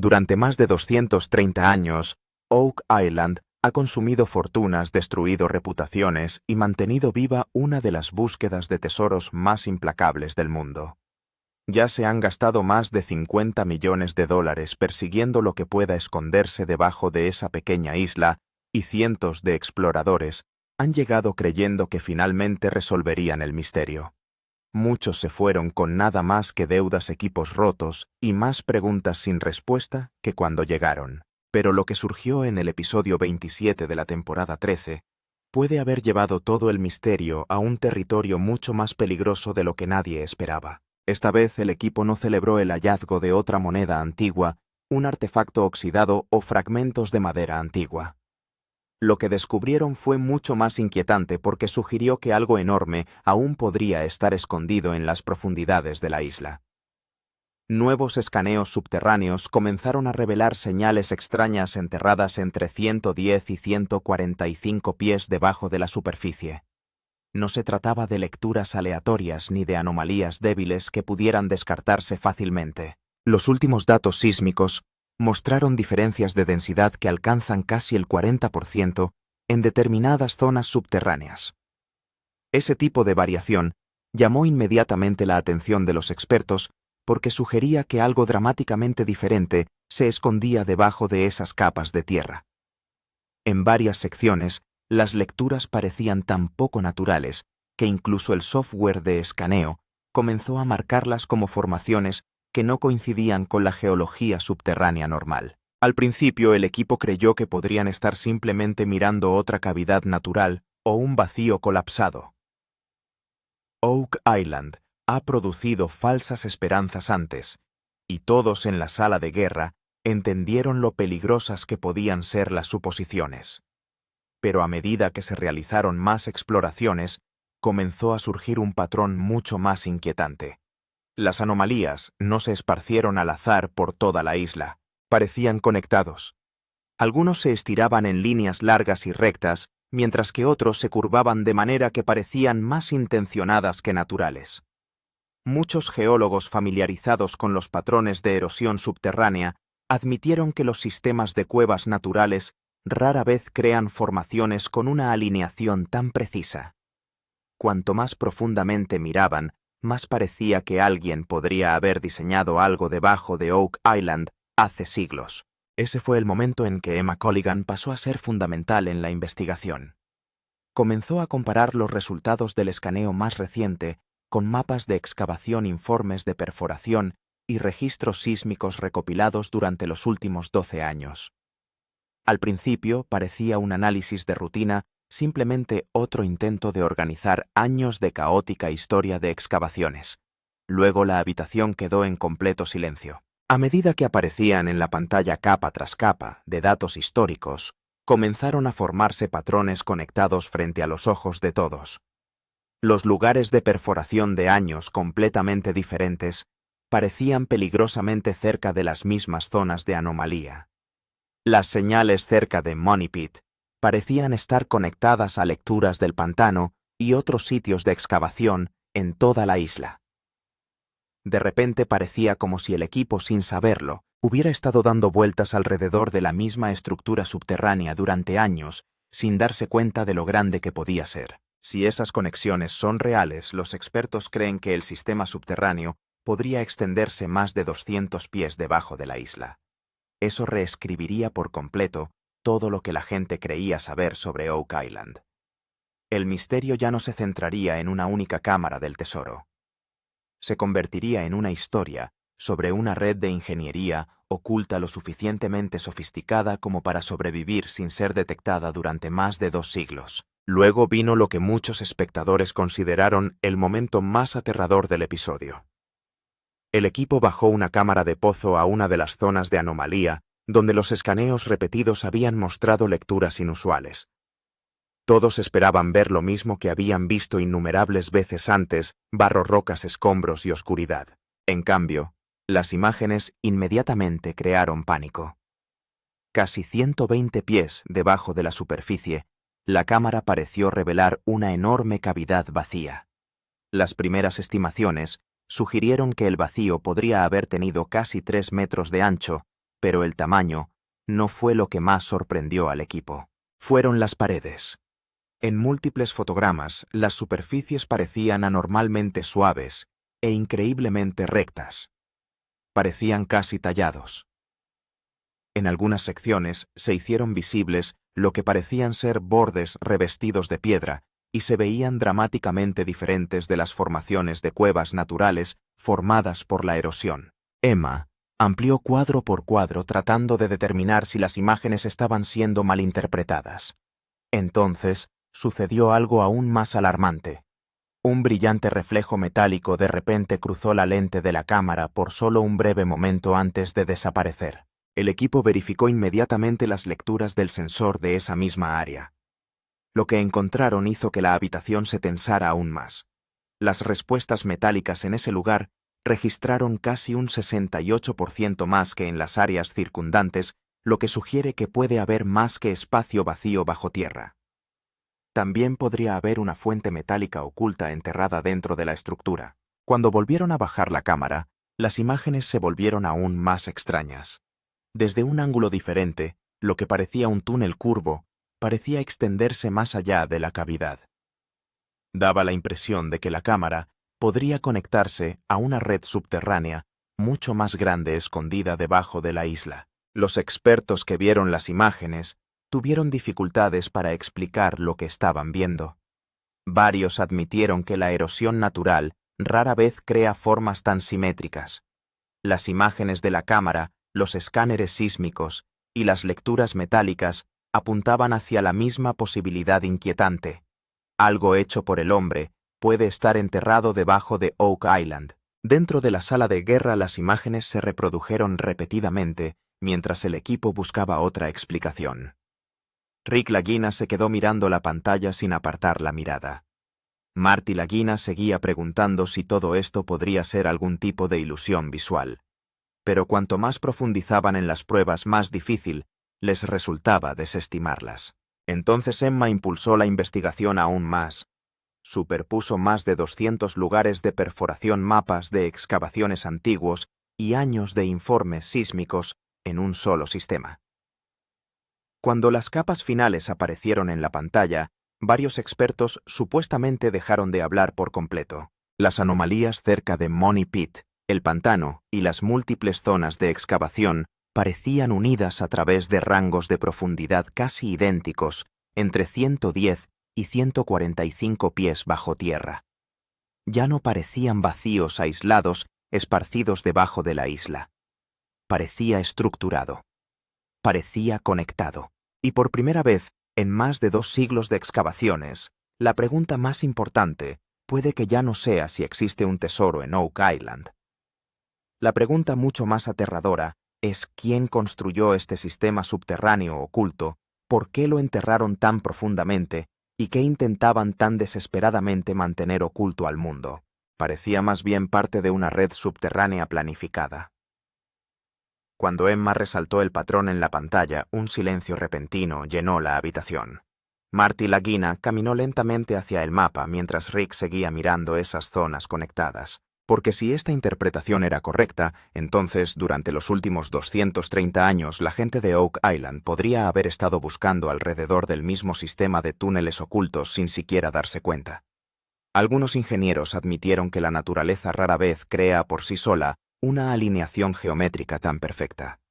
Durante más de 230 años, Oak Island ha consumido fortunas, destruido reputaciones y mantenido viva una de las búsquedas de tesoros más implacables del mundo. Ya se han gastado más de 50 millones de dólares persiguiendo lo que pueda esconderse debajo de esa pequeña isla y cientos de exploradores han llegado creyendo que finalmente resolverían el misterio. Muchos se fueron con nada más que deudas, equipos rotos y más preguntas sin respuesta que cuando llegaron. Pero lo que surgió en el episodio 27 de la temporada 13 puede haber llevado todo el misterio a un territorio mucho más peligroso de lo que nadie esperaba. Esta vez el equipo no celebró el hallazgo de otra moneda antigua, un artefacto oxidado o fragmentos de madera antigua. Lo que descubrieron fue mucho más inquietante porque sugirió que algo enorme aún podría estar escondido en las profundidades de la isla. Nuevos escaneos subterráneos comenzaron a revelar señales extrañas enterradas entre 110 y 145 pies debajo de la superficie. No se trataba de lecturas aleatorias ni de anomalías débiles que pudieran descartarse fácilmente. Los últimos datos sísmicos mostraron diferencias de densidad que alcanzan casi el 40% en determinadas zonas subterráneas. Ese tipo de variación llamó inmediatamente la atención de los expertos porque sugería que algo dramáticamente diferente se escondía debajo de esas capas de tierra. En varias secciones, las lecturas parecían tan poco naturales que incluso el software de escaneo comenzó a marcarlas como formaciones que no coincidían con la geología subterránea normal. Al principio el equipo creyó que podrían estar simplemente mirando otra cavidad natural o un vacío colapsado. Oak Island ha producido falsas esperanzas antes, y todos en la sala de guerra entendieron lo peligrosas que podían ser las suposiciones. Pero a medida que se realizaron más exploraciones, comenzó a surgir un patrón mucho más inquietante. Las anomalías no se esparcieron al azar por toda la isla, parecían conectados. Algunos se estiraban en líneas largas y rectas, mientras que otros se curvaban de manera que parecían más intencionadas que naturales. Muchos geólogos familiarizados con los patrones de erosión subterránea admitieron que los sistemas de cuevas naturales rara vez crean formaciones con una alineación tan precisa. Cuanto más profundamente miraban, más parecía que alguien podría haber diseñado algo debajo de Oak Island hace siglos. Ese fue el momento en que Emma Colligan pasó a ser fundamental en la investigación. Comenzó a comparar los resultados del escaneo más reciente con mapas de excavación, informes de perforación y registros sísmicos recopilados durante los últimos 12 años. Al principio parecía un análisis de rutina, simplemente otro intento de organizar años de caótica historia de excavaciones. Luego la habitación quedó en completo silencio. A medida que aparecían en la pantalla capa tras capa de datos históricos, comenzaron a formarse patrones conectados frente a los ojos de todos. Los lugares de perforación de años completamente diferentes parecían peligrosamente cerca de las mismas zonas de anomalía. Las señales cerca de Money Pit parecían estar conectadas a lecturas del pantano y otros sitios de excavación en toda la isla. De repente parecía como si el equipo, sin saberlo, hubiera estado dando vueltas alrededor de la misma estructura subterránea durante años, sin darse cuenta de lo grande que podía ser. Si esas conexiones son reales, los expertos creen que el sistema subterráneo podría extenderse más de 200 pies debajo de la isla. Eso reescribiría por completo todo lo que la gente creía saber sobre Oak Island. El misterio ya no se centraría en una única cámara del tesoro. Se convertiría en una historia sobre una red de ingeniería oculta lo suficientemente sofisticada como para sobrevivir sin ser detectada durante más de 2 siglos. Luego vino lo que muchos espectadores consideraron el momento más aterrador del episodio. El equipo bajó una cámara de pozo a una de las zonas de anomalía donde los escaneos repetidos habían mostrado lecturas inusuales. Todos esperaban ver lo mismo que habían visto innumerables veces antes: barro, rocas, escombros y oscuridad. En cambio, las imágenes inmediatamente crearon pánico. Casi 120 pies debajo de la superficie, la cámara pareció revelar una enorme cavidad vacía. Las primeras estimaciones sugirieron que el vacío podría haber tenido casi 3 metros de ancho, Pero el tamaño no fue lo que más sorprendió al equipo. Fueron las paredes. En múltiples fotogramas, las superficies parecían anormalmente suaves e increíblemente rectas. Parecían casi tallados. En algunas secciones se hicieron visibles lo que parecían ser bordes revestidos de piedra y se veían dramáticamente diferentes de las formaciones de cuevas naturales formadas por la erosión. Emma amplió cuadro por cuadro tratando de determinar si las imágenes estaban siendo malinterpretadas. Entonces, sucedió algo aún más alarmante. Un brillante reflejo metálico de repente cruzó la lente de la cámara por solo un breve momento antes de desaparecer. El equipo verificó inmediatamente las lecturas del sensor de esa misma área. Lo que encontraron hizo que la habitación se tensara aún más. Las respuestas metálicas en ese lugar registraron casi un 68% más que en las áreas circundantes, lo que sugiere que puede haber más que espacio vacío bajo tierra. También podría haber una fuente metálica oculta enterrada dentro de la estructura. Cuando volvieron a bajar la cámara, las imágenes se volvieron aún más extrañas. Desde un ángulo diferente, lo que parecía un túnel curvo, parecía extenderse más allá de la cavidad. Daba la impresión de que la cámara podría conectarse a una red subterránea mucho más grande escondida debajo de la isla. Los expertos que vieron las imágenes tuvieron dificultades para explicar lo que estaban viendo. Varios admitieron que la erosión natural rara vez crea formas tan simétricas. Las imágenes de la cámara, los escáneres sísmicos y las lecturas metálicas apuntaban hacia la misma posibilidad inquietante. Algo hecho por el hombre puede estar enterrado debajo de Oak Island. Dentro de la sala de guerra las imágenes se reprodujeron repetidamente mientras el equipo buscaba otra explicación. Rick Lagina se quedó mirando la pantalla sin apartar la mirada. Marty Lagina seguía preguntando si todo esto podría ser algún tipo de ilusión visual. Pero cuanto más profundizaban en las pruebas, más difícil les resultaba desestimarlas. Entonces Emma impulsó la investigación aún más. Superpuso más de 200 lugares de perforación, mapas de excavaciones antiguos y años de informes sísmicos en un solo sistema. Cuando las capas finales aparecieron en la pantalla, varios expertos supuestamente dejaron de hablar por completo. Las anomalías cerca de Money Pit, el pantano y las múltiples zonas de excavación parecían unidas a través de rangos de profundidad casi idénticos, entre 110 y 145 pies bajo tierra. Ya no parecían vacíos aislados esparcidos debajo de la isla. Parecía estructurado. Parecía conectado. Y por primera vez, en más de 2 siglos de excavaciones, la pregunta más importante puede que ya no sea si existe un tesoro en Oak Island. La pregunta mucho más aterradora es quién construyó este sistema subterráneo oculto, por qué lo enterraron tan profundamente y qué intentaban tan desesperadamente mantener oculto al mundo. Parecía más bien parte de una red subterránea planificada. Cuando Emma resaltó el patrón en la pantalla, un silencio repentino llenó la habitación. Marty Lagina caminó lentamente hacia el mapa mientras Rick seguía mirando esas zonas conectadas. Porque si esta interpretación era correcta, entonces durante los últimos 230 años la gente de Oak Island podría haber estado buscando alrededor del mismo sistema de túneles ocultos sin siquiera darse cuenta. Algunos ingenieros admitieron que la naturaleza rara vez crea por sí sola una alineación geométrica tan perfecta.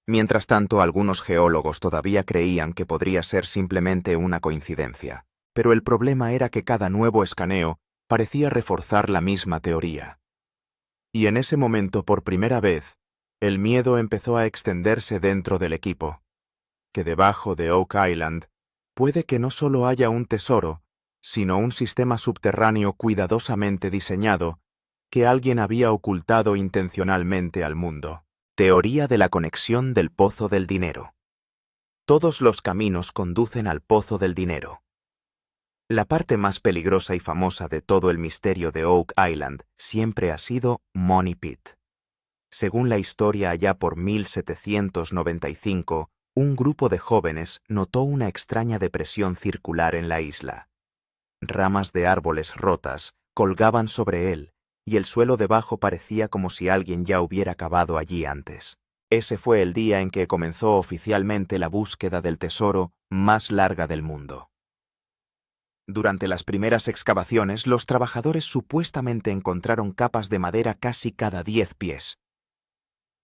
Mientras tanto, algunos geólogos todavía creían que podría ser simplemente una coincidencia. Pero el problema era que cada nuevo escaneo parecía reforzar la misma teoría. Y en ese momento, por primera vez, el miedo empezó a extenderse dentro del equipo. Que debajo de Oak Island puede que no solo haya un tesoro, sino un sistema subterráneo cuidadosamente diseñado que alguien había ocultado intencionalmente al mundo. Teoría de la conexión del pozo del dinero. Todos los caminos conducen al pozo del dinero. La parte más peligrosa y famosa de todo el misterio de Oak Island siempre ha sido Money Pit. Según la historia, allá por 1795, un grupo de jóvenes notó una extraña depresión circular en la isla. Ramas de árboles rotas colgaban sobre él, y el suelo debajo parecía como si alguien ya hubiera cavado allí antes. Ese fue el día en que comenzó oficialmente la búsqueda del tesoro más larga del mundo. Durante las primeras excavaciones, los trabajadores supuestamente encontraron capas de madera casi cada 10 pies.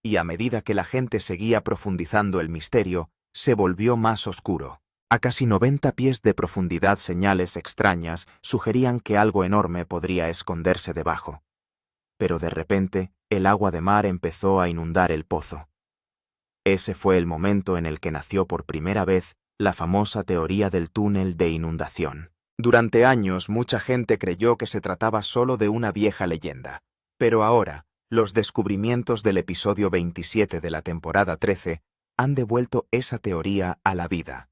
Y a medida que la gente seguía profundizando el misterio, se volvió más oscuro. A casi 90 pies de profundidad, señales extrañas sugerían que algo enorme podría esconderse debajo. Pero de repente, el agua de mar empezó a inundar el pozo. Ese fue el momento en el que nació por primera vez la famosa teoría del túnel de inundación. Durante años, mucha gente creyó que se trataba solo de una vieja leyenda. Pero ahora, los descubrimientos del episodio 27 de la temporada 13 han devuelto esa teoría a la vida.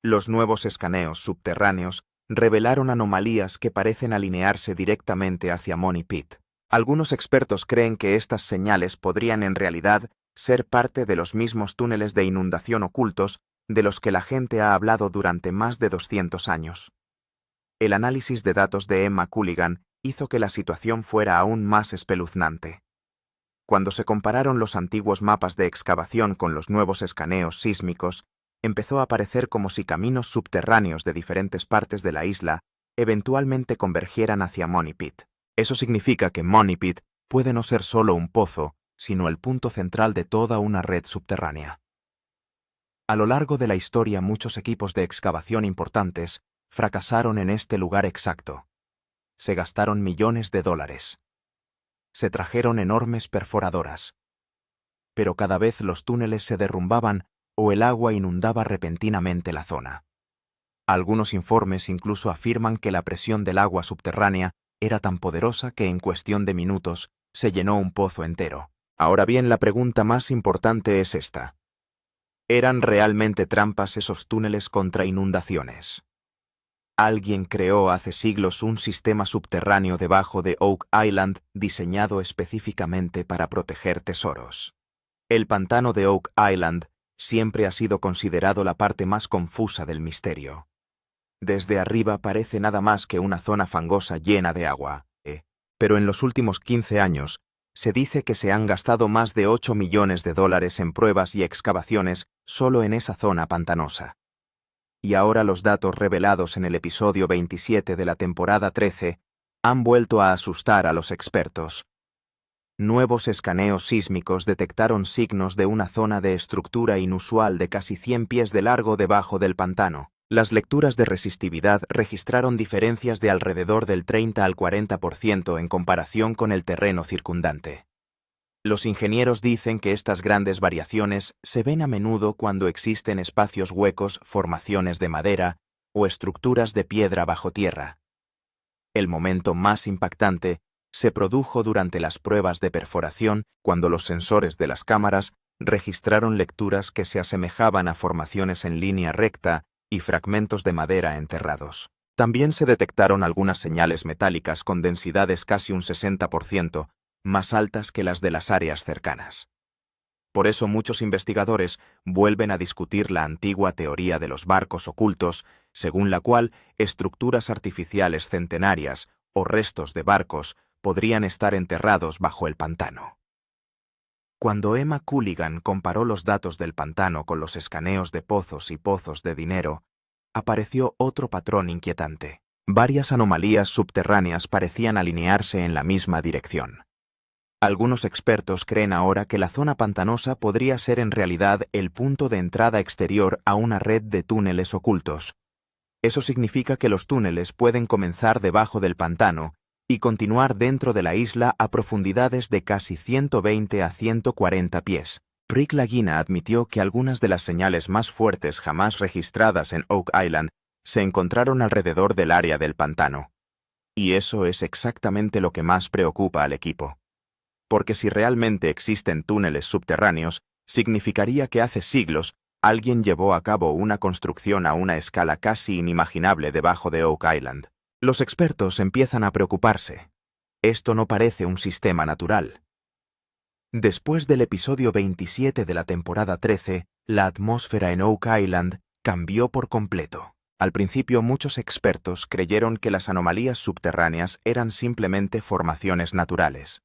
Los nuevos escaneos subterráneos revelaron anomalías que parecen alinearse directamente hacia Money Pit. Algunos expertos creen que estas señales podrían en realidad ser parte de los mismos túneles de inundación ocultos de los que la gente ha hablado durante más de 200 años. El análisis de datos de Emma Culligan hizo que la situación fuera aún más espeluznante. Cuando se compararon los antiguos mapas de excavación con los nuevos escaneos sísmicos, empezó a aparecer como si caminos subterráneos de diferentes partes de la isla eventualmente convergieran hacia Money Pit. Eso significa que Money Pit puede no ser solo un pozo, sino el punto central de toda una red subterránea. A lo largo de la historia, muchos equipos de excavación importantes fracasaron en este lugar exacto. Se gastaron millones de dólares. Se trajeron enormes perforadoras. Pero cada vez los túneles se derrumbaban o el agua inundaba repentinamente la zona. Algunos informes incluso afirman que la presión del agua subterránea era tan poderosa que en cuestión de minutos se llenó un pozo entero. Ahora bien, la pregunta más importante es esta. ¿Eran realmente trampas esos túneles contra inundaciones? Alguien creó hace siglos un sistema subterráneo debajo de Oak Island diseñado específicamente para proteger tesoros. El pantano de Oak Island siempre ha sido considerado la parte más confusa del misterio. Desde arriba parece nada más que una zona fangosa llena de agua, pero en los últimos 15 años se dice que se han gastado más de 8 millones de dólares en pruebas y excavaciones solo en esa zona pantanosa. Y ahora los datos revelados en el episodio 27 de la temporada 13 han vuelto a asustar a los expertos. Nuevos escaneos sísmicos detectaron signos de una zona de estructura inusual de casi 100 pies de largo debajo del pantano. Las lecturas de resistividad registraron diferencias de alrededor del 30 al 40% en comparación con el terreno circundante. Los ingenieros dicen que estas grandes variaciones se ven a menudo cuando existen espacios huecos, formaciones de madera o estructuras de piedra bajo tierra. El momento más impactante se produjo durante las pruebas de perforación, cuando los sensores de las cámaras registraron lecturas que se asemejaban a formaciones en línea recta y fragmentos de madera enterrados. También se detectaron algunas señales metálicas con densidades casi un 60%, más altas que las de las áreas cercanas. Por eso muchos investigadores vuelven a discutir la antigua teoría de los barcos ocultos, según la cual estructuras artificiales centenarias o restos de barcos podrían estar enterrados bajo el pantano. Cuando Emma Culligan comparó los datos del pantano con los escaneos de pozos y pozos de dinero, apareció otro patrón inquietante. Varias anomalías subterráneas parecían alinearse en la misma dirección. Algunos expertos creen ahora que la zona pantanosa podría ser en realidad el punto de entrada exterior a una red de túneles ocultos. Eso significa que los túneles pueden comenzar debajo del pantano y continuar dentro de la isla a profundidades de casi 120 a 140 pies. Rick Lagina admitió que algunas de las señales más fuertes jamás registradas en Oak Island se encontraron alrededor del área del pantano. Y eso es exactamente lo que más preocupa al equipo. Porque si realmente existen túneles subterráneos, significaría que hace siglos alguien llevó a cabo una construcción a una escala casi inimaginable debajo de Oak Island. Los expertos empiezan a preocuparse. Esto no parece un sistema natural. Después del episodio 27 de la temporada 13, la atmósfera en Oak Island cambió por completo. Al principio, muchos expertos creyeron que las anomalías subterráneas eran simplemente formaciones naturales.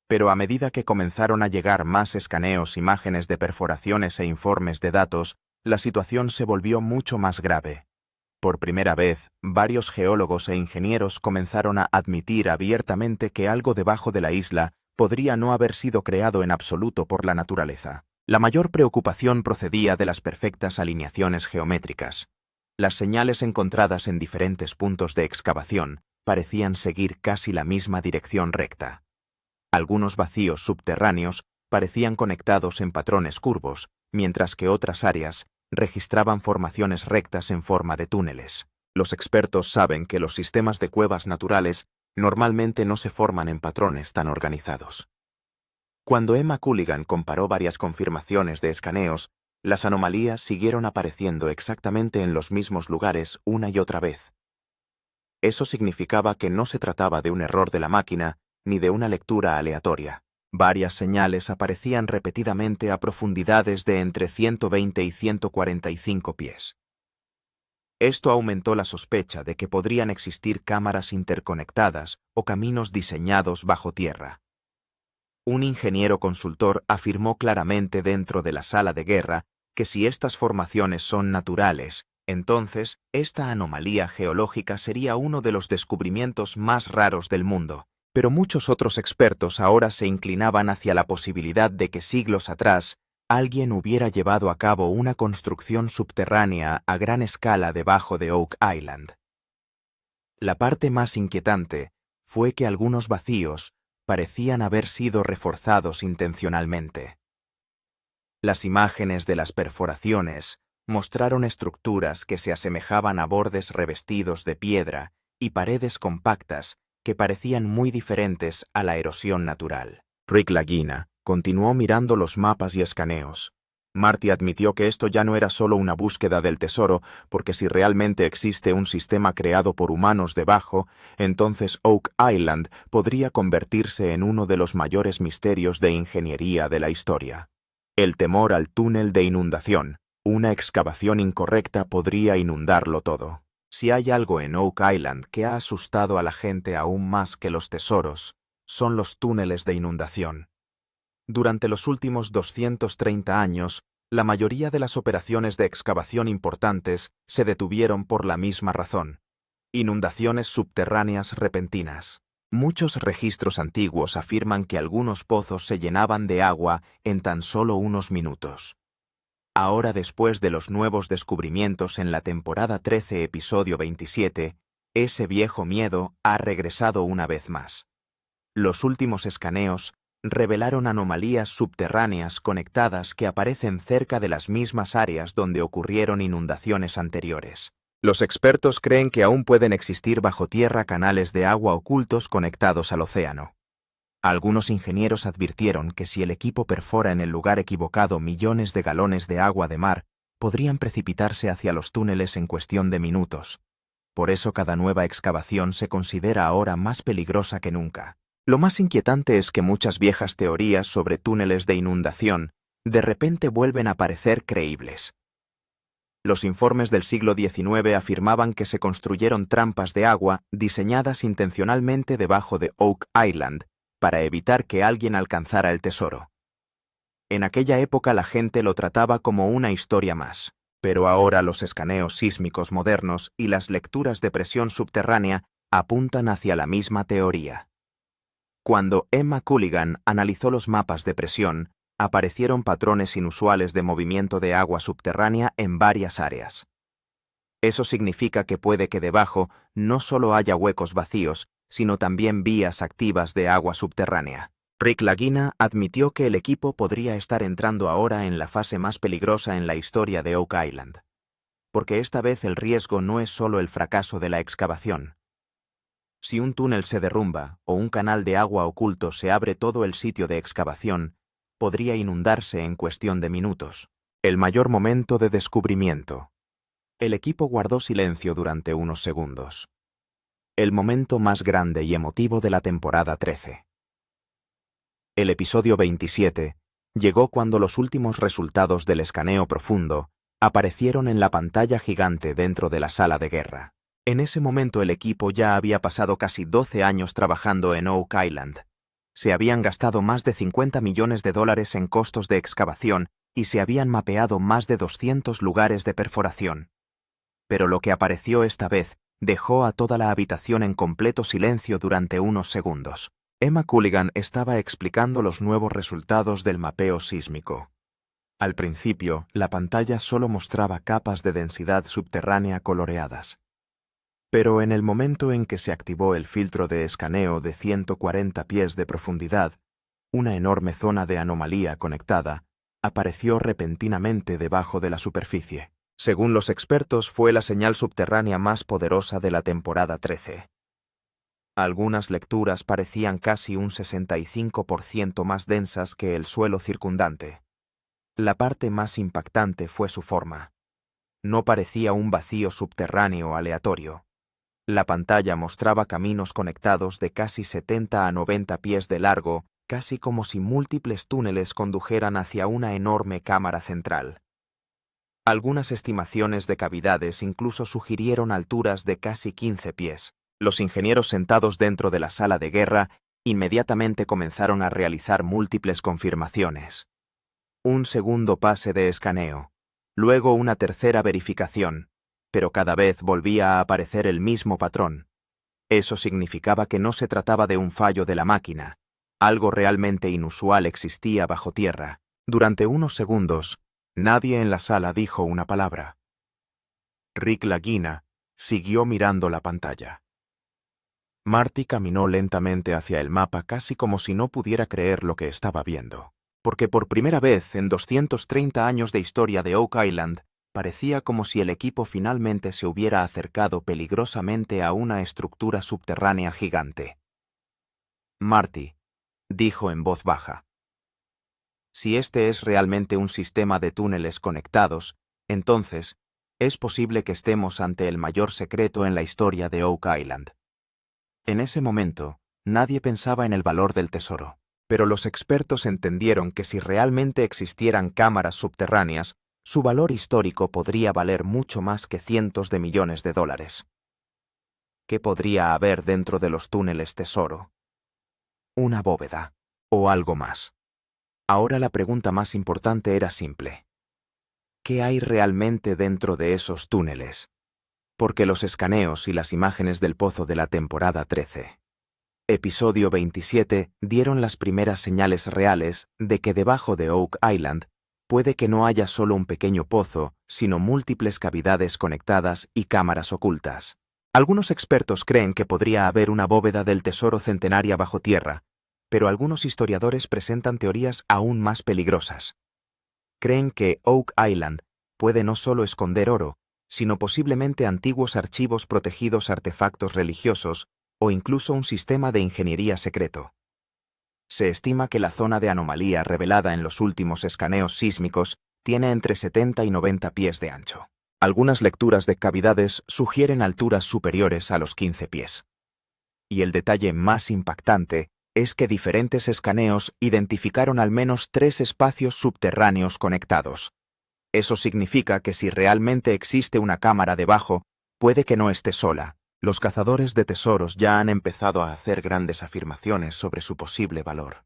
Pero a medida que comenzaron a llegar más escaneos, imágenes de perforaciones e informes de datos, la situación se volvió mucho más grave. Por primera vez, varios geólogos e ingenieros comenzaron a admitir abiertamente que algo debajo de la isla podría no haber sido creado en absoluto por la naturaleza. La mayor preocupación procedía de las perfectas alineaciones geométricas. Las señales encontradas en diferentes puntos de excavación parecían seguir casi la misma dirección recta. Algunos vacíos subterráneos parecían conectados en patrones curvos, mientras que otras áreas registraban formaciones rectas en forma de túneles. Los expertos saben que los sistemas de cuevas naturales normalmente no se forman en patrones tan organizados. Cuando Emma Culligan comparó varias confirmaciones de escaneos, las anomalías siguieron apareciendo exactamente en los mismos lugares una y otra vez. Eso significaba que no se trataba de un error de la máquina ni de una lectura aleatoria. Varias señales aparecían repetidamente a profundidades de entre 120 y 145 pies. Esto aumentó la sospecha de que podrían existir cámaras interconectadas o caminos diseñados bajo tierra. Un ingeniero consultor afirmó claramente dentro de la sala de guerra que si estas formaciones son naturales, entonces esta anomalía geológica sería uno de los descubrimientos más raros del mundo. Pero muchos otros expertos ahora se inclinaban hacia la posibilidad de que siglos atrás alguien hubiera llevado a cabo una construcción subterránea a gran escala debajo de Oak Island. La parte más inquietante fue que algunos vacíos parecían haber sido reforzados intencionalmente. Las imágenes de las perforaciones mostraron estructuras que se asemejaban a bordes revestidos de piedra y paredes compactas que parecían muy diferentes a la erosión natural. Rick Lagina continuó mirando los mapas y escaneos. Marty admitió que esto ya no era solo una búsqueda del tesoro, porque si realmente existe un sistema creado por humanos debajo, entonces Oak Island podría convertirse en uno de los mayores misterios de ingeniería de la historia. El temor al túnel de inundación. Una excavación incorrecta podría inundarlo todo. Si hay algo en Oak Island que ha asustado a la gente aún más que los tesoros, son los túneles de inundación. Durante los últimos 230 años, la mayoría de las operaciones de excavación importantes se detuvieron por la misma razón: inundaciones subterráneas repentinas. Muchos registros antiguos afirman que algunos pozos se llenaban de agua en tan solo unos minutos. Ahora, después de los nuevos descubrimientos en la temporada 13, episodio 27, ese viejo miedo ha regresado una vez más. Los últimos escaneos revelaron anomalías subterráneas conectadas que aparecen cerca de las mismas áreas donde ocurrieron inundaciones anteriores. Los expertos creen que aún pueden existir bajo tierra canales de agua ocultos conectados al océano. Algunos ingenieros advirtieron que si el equipo perfora en el lugar equivocado millones de galones de agua de mar, podrían precipitarse hacia los túneles en cuestión de minutos. Por eso cada nueva excavación se considera ahora más peligrosa que nunca. Lo más inquietante es que muchas viejas teorías sobre túneles de inundación de repente vuelven a parecer creíbles. Los informes del siglo XIX afirmaban que se construyeron trampas de agua diseñadas intencionalmente debajo de Oak Island para evitar que alguien alcanzara el tesoro. En aquella época la gente lo trataba como una historia más, pero ahora los escaneos sísmicos modernos y las lecturas de presión subterránea apuntan hacia la misma teoría. Cuando Emma Culligan analizó los mapas de presión, aparecieron patrones inusuales de movimiento de agua subterránea en varias áreas. Eso significa que puede que debajo no solo haya huecos vacíos, sino también vías activas de agua subterránea. Rick Lagina admitió que el equipo podría estar entrando ahora en la fase más peligrosa en la historia de Oak Island, porque esta vez el riesgo no es solo el fracaso de la excavación. Si un túnel se derrumba o un canal de agua oculto se abre, todo el sitio de excavación podría inundarse en cuestión de minutos. El mayor momento de descubrimiento. El equipo guardó silencio durante unos segundos. El momento más grande y emotivo de la temporada 13. El episodio 27 llegó cuando los últimos resultados del escaneo profundo aparecieron en la pantalla gigante dentro de la sala de guerra. En ese momento el equipo ya había pasado casi 12 años trabajando en Oak Island. Se habían gastado más de 50 millones de dólares en costos de excavación y se habían mapeado más de 200 lugares de perforación. Pero lo que apareció esta vez dejó a toda la habitación en completo silencio durante unos segundos. Emma Culligan estaba explicando los nuevos resultados del mapeo sísmico. Al principio, la pantalla solo mostraba capas de densidad subterránea coloreadas. Pero en el momento en que se activó el filtro de escaneo de 140 pies de profundidad, una enorme zona de anomalía conectada apareció repentinamente debajo de la superficie. Según los expertos, fue la señal subterránea más poderosa de la temporada 13. Algunas lecturas parecían casi un 65% más densas que el suelo circundante. La parte más impactante fue su forma. No parecía un vacío subterráneo aleatorio. La pantalla mostraba caminos conectados de casi 70 a 90 pies de largo, casi como si múltiples túneles condujeran hacia una enorme cámara central. Algunas estimaciones de cavidades incluso sugirieron alturas de casi 15 pies. Los ingenieros sentados dentro de la sala de guerra inmediatamente comenzaron a realizar múltiples confirmaciones. Un segundo pase de escaneo, luego una tercera verificación, pero cada vez volvía a aparecer el mismo patrón. Eso significaba que no se trataba de un fallo de la máquina. Algo realmente inusual existía bajo tierra. Durante unos segundos, nadie en la sala dijo una palabra. Rick Lagina siguió mirando la pantalla. Marty caminó lentamente hacia el mapa casi como si no pudiera creer lo que estaba viendo. Porque por primera vez en 230 años de historia de Oak Island, parecía como si el equipo finalmente se hubiera acercado peligrosamente a una estructura subterránea gigante. Marty, dijo en voz baja. Si este es realmente un sistema de túneles conectados, entonces, es posible que estemos ante el mayor secreto en la historia de Oak Island. En ese momento, nadie pensaba en el valor del tesoro, pero los expertos entendieron que si realmente existieran cámaras subterráneas, su valor histórico podría valer mucho más que cientos de millones de dólares. ¿Qué podría haber dentro de los túneles tesoro? Una bóveda, o algo más. Ahora la pregunta más importante era simple. ¿Qué hay realmente dentro de esos túneles? Porque los escaneos y las imágenes del pozo de la temporada 13, episodio 27, dieron las primeras señales reales de que debajo de Oak Island puede que no haya solo un pequeño pozo, sino múltiples cavidades conectadas y cámaras ocultas. Algunos expertos creen que podría haber una bóveda del tesoro centenaria bajo tierra, pero algunos historiadores presentan teorías aún más peligrosas. Creen que Oak Island puede no solo esconder oro, sino posiblemente antiguos archivos protegidos, artefactos religiosos o incluso un sistema de ingeniería secreto. Se estima que la zona de anomalía revelada en los últimos escaneos sísmicos tiene entre 70 y 90 pies de ancho. Algunas lecturas de cavidades sugieren alturas superiores a los 15 pies. Y el detalle más impactante es que diferentes escaneos identificaron al menos 3 espacios subterráneos conectados. Eso significa que si realmente existe una cámara debajo, puede que no esté sola. Los cazadores de tesoros ya han empezado a hacer grandes afirmaciones sobre su posible valor.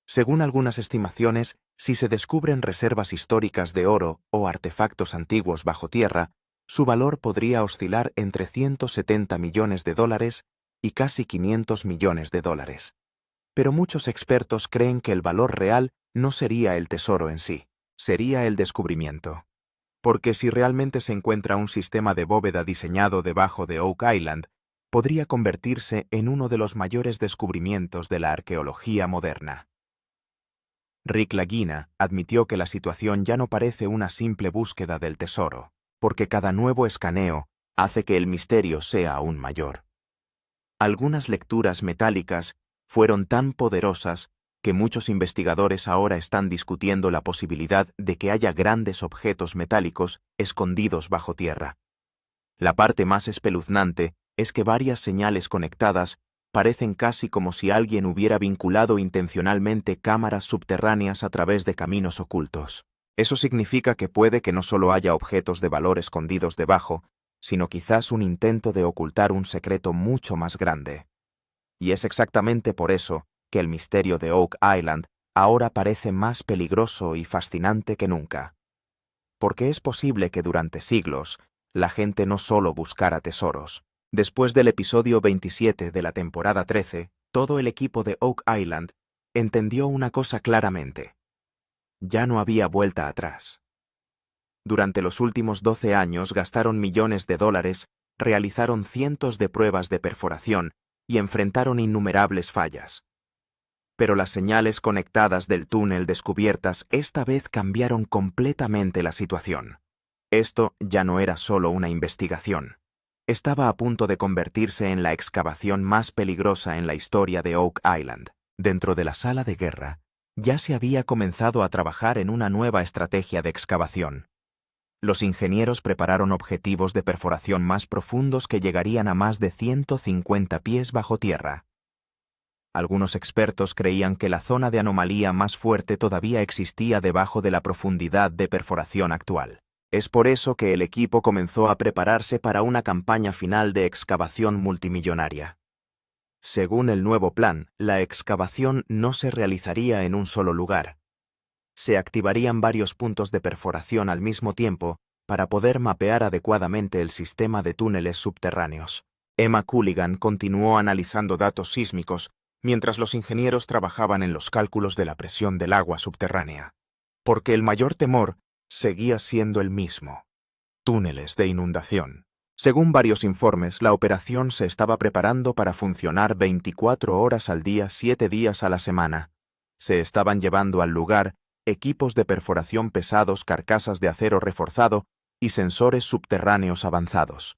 Según algunas estimaciones, si se descubren reservas históricas de oro o artefactos antiguos bajo tierra, su valor podría oscilar entre 170 millones de dólares y casi 500 millones de dólares. Pero muchos expertos creen que el valor real no sería el tesoro en sí, sería el descubrimiento. Porque si realmente se encuentra un sistema de bóveda diseñado debajo de Oak Island, podría convertirse en uno de los mayores descubrimientos de la arqueología moderna. Rick Lagina admitió que la situación ya no parece una simple búsqueda del tesoro, porque cada nuevo escaneo hace que el misterio sea aún mayor. Algunas lecturas metálicas fueron tan poderosas que muchos investigadores ahora están discutiendo la posibilidad de que haya grandes objetos metálicos escondidos bajo tierra. La parte más espeluznante es que varias señales conectadas parecen casi como si alguien hubiera vinculado intencionalmente cámaras subterráneas a través de caminos ocultos. Eso significa que puede que no solo haya objetos de valor escondidos debajo, sino quizás un intento de ocultar un secreto mucho más grande. Y es exactamente por eso que el misterio de Oak Island ahora parece más peligroso y fascinante que nunca. Porque es posible que durante siglos la gente no solo buscara tesoros. Después del episodio 27 de la temporada 13, todo el equipo de Oak Island entendió una cosa claramente. Ya no había vuelta atrás. Durante los últimos 12 años gastaron millones de dólares, realizaron cientos de pruebas de perforación y enfrentaron innumerables fallas. Pero las señales conectadas del túnel descubiertas esta vez cambiaron completamente la situación. Esto ya no era solo una investigación. Estaba a punto de convertirse en la excavación más peligrosa en la historia de Oak Island. Dentro de la sala de guerra, ya se había comenzado a trabajar en una nueva estrategia de excavación. Los ingenieros prepararon objetivos de perforación más profundos que llegarían a más de 150 pies bajo tierra. Algunos expertos creían que la zona de anomalía más fuerte todavía existía debajo de la profundidad de perforación actual. Es por eso que el equipo comenzó a prepararse para una campaña final de excavación multimillonaria. Según el nuevo plan, la excavación no se realizaría en un solo lugar. Se activarían varios puntos de perforación al mismo tiempo para poder mapear adecuadamente el sistema de túneles subterráneos. Emma Culligan continuó analizando datos sísmicos mientras los ingenieros trabajaban en los cálculos de la presión del agua subterránea. Porque el mayor temor seguía siendo el mismo: túneles de inundación. Según varios informes, la operación se estaba preparando para funcionar 24 horas al día, 7 días a la semana. Se estaban llevando al lugar equipos de perforación pesados, carcasas de acero reforzado y sensores subterráneos avanzados.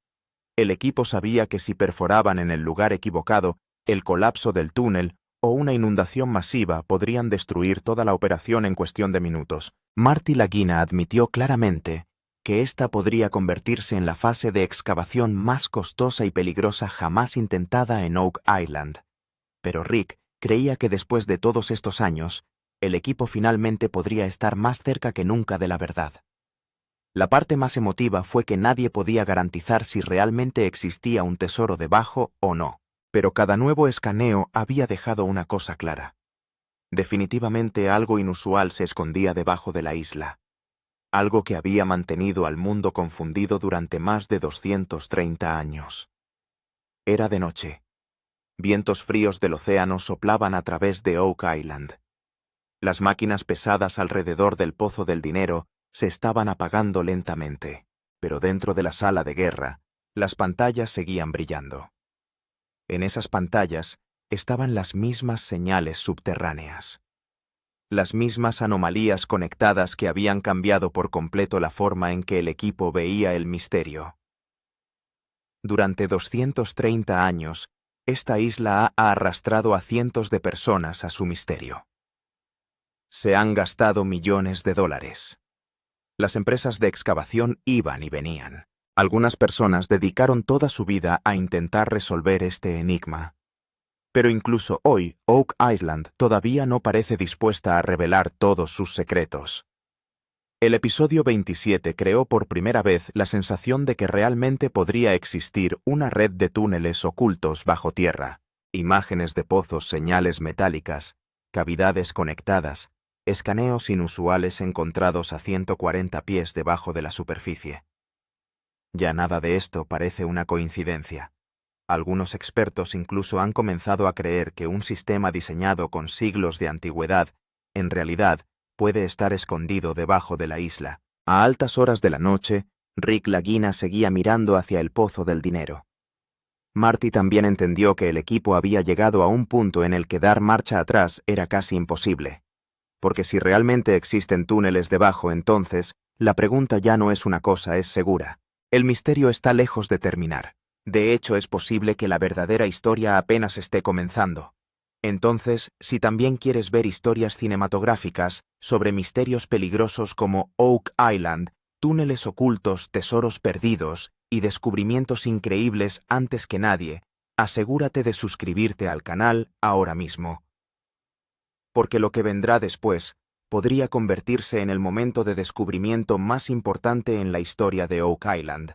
El equipo sabía que si perforaban en el lugar equivocado, el colapso del túnel o una inundación masiva podrían destruir toda la operación en cuestión de minutos. Marty Lagina admitió claramente que esta podría convertirse en la fase de excavación más costosa y peligrosa jamás intentada en Oak Island. Pero Rick creía que después de todos estos años, el equipo finalmente podría estar más cerca que nunca de la verdad. La parte más emotiva fue que nadie podía garantizar si realmente existía un tesoro debajo o no. Pero cada nuevo escaneo había dejado una cosa clara. Definitivamente algo inusual se escondía debajo de la isla. Algo que había mantenido al mundo confundido durante más de 230 años. Era de noche. Vientos fríos del océano soplaban a través de Oak Island. Las máquinas pesadas alrededor del Pozo del Dinero se estaban apagando lentamente, pero dentro de la sala de guerra, las pantallas seguían brillando. En esas pantallas estaban las mismas señales subterráneas. Las mismas anomalías conectadas que habían cambiado por completo la forma en que el equipo veía el misterio. Durante 230 años, esta isla ha arrastrado a cientos de personas a su misterio. Se han gastado millones de dólares. Las empresas de excavación iban y venían. Algunas personas dedicaron toda su vida a intentar resolver este enigma. Pero incluso hoy, Oak Island todavía no parece dispuesta a revelar todos sus secretos. El episodio 27 creó por primera vez la sensación de que realmente podría existir una red de túneles ocultos bajo tierra, imágenes de pozos, señales metálicas, cavidades conectadas, escaneos inusuales encontrados a 140 pies debajo de la superficie. Ya nada de esto parece una coincidencia. Algunos expertos incluso han comenzado a creer que un sistema diseñado con siglos de antigüedad, en realidad, puede estar escondido debajo de la isla. A altas horas de la noche, Rick Lagina seguía mirando hacia el Pozo del Dinero. Marty también entendió que el equipo había llegado a un punto en el que dar marcha atrás era casi imposible. Porque si realmente existen túneles debajo, entonces, la pregunta ya no es una cosa, es segura. El misterio está lejos de terminar. De hecho, es posible que la verdadera historia apenas esté comenzando. Entonces, si también quieres ver historias cinematográficas sobre misterios peligrosos como Oak Island, túneles ocultos, tesoros perdidos y descubrimientos increíbles antes que nadie, asegúrate de suscribirte al canal ahora mismo. Porque lo que vendrá después podría convertirse en el momento de descubrimiento más importante en la historia de Oak Island.